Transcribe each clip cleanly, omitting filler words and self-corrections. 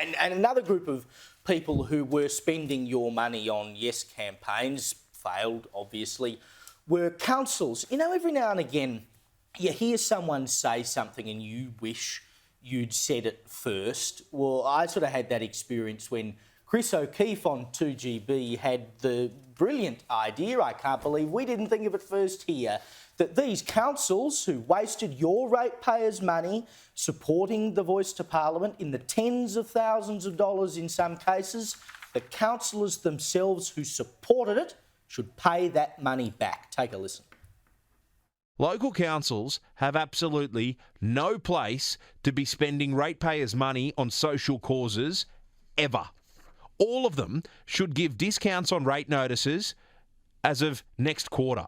And another group of people who were spending your money on yes campaigns, failed obviously, were councils. You know, every now and again you hear someone say something and you wish you'd said it first. Well, I sort of had that experience when Chris O'Keefe on 2GB had the brilliant idea, I can't believe we didn't think of it first here, that these councils who wasted your ratepayers' money supporting the Voice to Parliament in the tens of thousands of dollars in some cases, the councillors themselves who supported it should pay that money back. Take a listen. Local councils have absolutely no place to be spending ratepayers' money on social causes ever. All of them should give discounts on rate notices as of next quarter.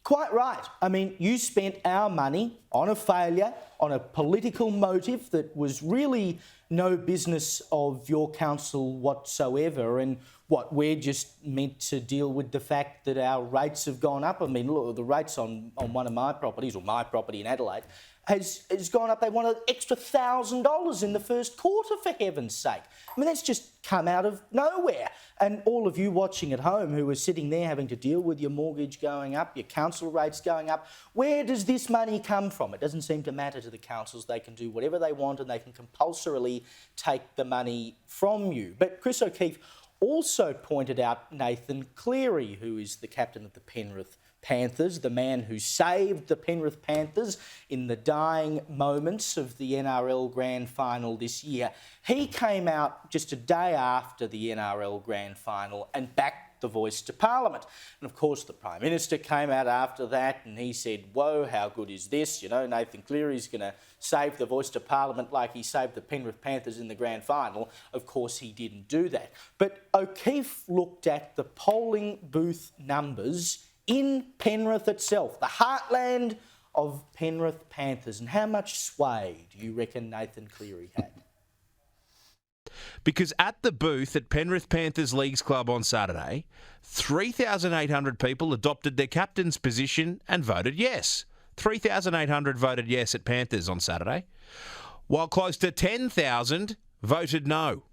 Quite right. I mean, you spent our money on a failure, on a political motive that was really no business of your council whatsoever. And what, we're just meant to deal with the fact that our rates have gone up. I mean, look, the rates on one of my properties, or my property in Adelaide, has gone up. They want an extra $1,000 in the first quarter, for heaven's sake. I mean, that's just come out of nowhere. And all of you watching at home who are sitting there having to deal with your mortgage going up, your council rates going up, where does this money come from? It doesn't seem to matter to the councils. They can do whatever they want and they can compulsorily take the money from you. But Chris O'Keefe also pointed out Nathan Cleary, who is the captain of the Penrith Panthers, the man who saved the Penrith Panthers in the dying moments of the NRL Grand Final this year. He came out just a day after the NRL Grand Final and backed the Voice to Parliament. And of course the Prime Minister came out after that and he said, whoa, how good is this? You know, Nathan Cleary's going to save the Voice to Parliament like he saved the Penrith Panthers in the Grand Final. Of course he didn't do that. But O'Keefe looked at the polling booth numbers in Penrith itself, the heartland of Penrith Panthers, and how much sway do you reckon Nathan Cleary had? Because at the booth at Penrith Panthers Leagues Club on Saturday, 3,800 people adopted their captain's position and voted yes. 3,800 voted yes at Panthers on Saturday, while close to 10,000 voted no.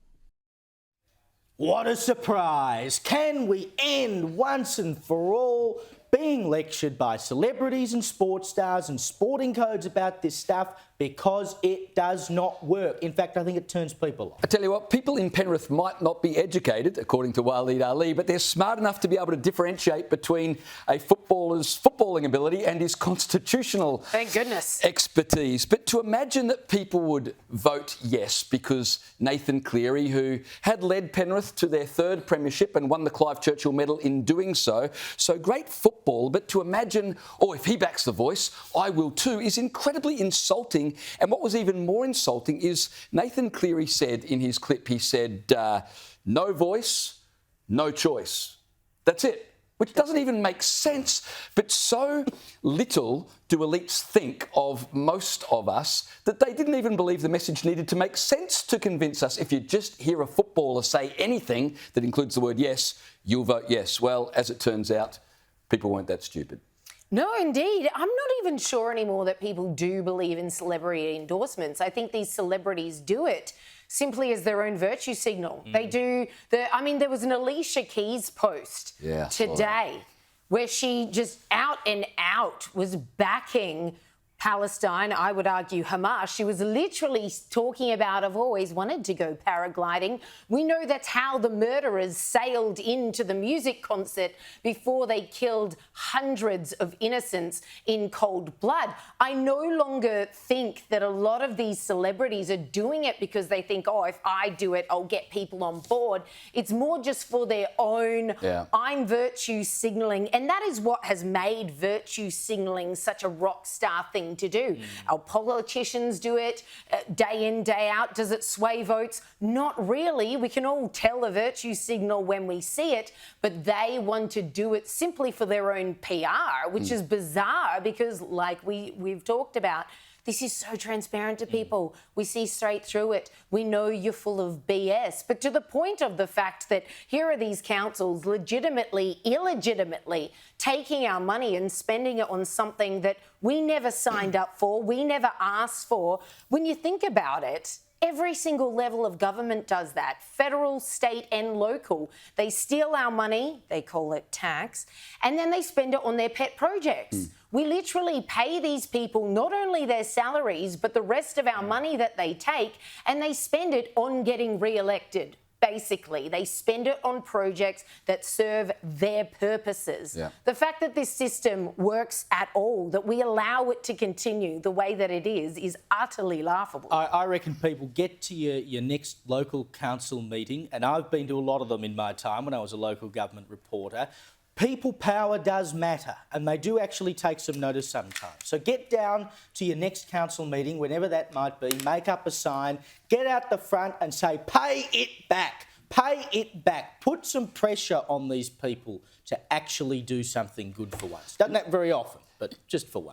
What a surprise! Can we end once and for all being lectured by celebrities and sports stars and sporting codes about this stuff, because it does not work. In fact, I think it turns people off. I tell you what, people in Penrith might not be educated, according to Waleed Ali, but they're smart enough to be able to differentiate between a footballer's footballing ability and his constitutional Thank goodness. expertise. But to imagine that people would vote yes because Nathan Cleary, who had led Penrith to their third premiership and won the Clive Churchill Medal in doing so, so great football, but to imagine, oh, if he backs the Voice, I will too, is incredibly insulting. And what was even more insulting is Nathan Cleary said in his clip, he said, no voice, no choice. That's it. Which doesn't even make sense. But so little do elites think of most of us that they didn't even believe the message needed to make sense to convince us. If you just hear a footballer say anything that includes the word yes, you'll vote yes. Well, as it turns out, people weren't that stupid. No, indeed. I'm not even sure anymore that people do believe in celebrity endorsements. I think these celebrities do it simply as their own virtue signal. They do there was an Alicia Keys post today where she just out and out was backing Palestine, I would argue Hamas. She was literally talking about, I've always wanted to go paragliding. We know that's how the murderers sailed into the music concert before they killed hundreds of innocents in cold blood. I no longer think that a lot of these celebrities are doing it because they think, oh, if I do it, I'll get people on board. It's more just for their own, I'm virtue signalling. And that is what has made virtue signalling such a rock star thing to do. Our politicians do it day in, day out. Does it sway votes? Not really. We can all tell a virtue signal when we see it, but they want to do it simply for their own PR, which is bizarre because, like we've talked about, this is so transparent to people. We see straight through it. We know you're full of BS. But to the point of the fact that here are these councils legitimately, illegitimately taking our money and spending it on something that we never signed up for, we never asked for. When you think about it, Every single level of government does that, federal, state and local. They steal our money, they call it tax, and then they spend it on their pet projects. We literally pay these people not only their salaries, but the rest of our money that they take, and they spend it on getting re-elected. Basically, they spend it on projects that serve their purposes. Yeah. The fact that this system works at all, that we allow it to continue the way that it is utterly laughable. I reckon people get to your next local council meeting, and I've been to a lot of them in my time when I was a local government reporter. People power does matter, and they do actually take some notice sometimes. So get down to your next council meeting, whenever that might be, make up a sign, get out the front and say, pay it back, pay it back. Put some pressure on these people to actually do something good for once. Doesn't happen very often, but just for once.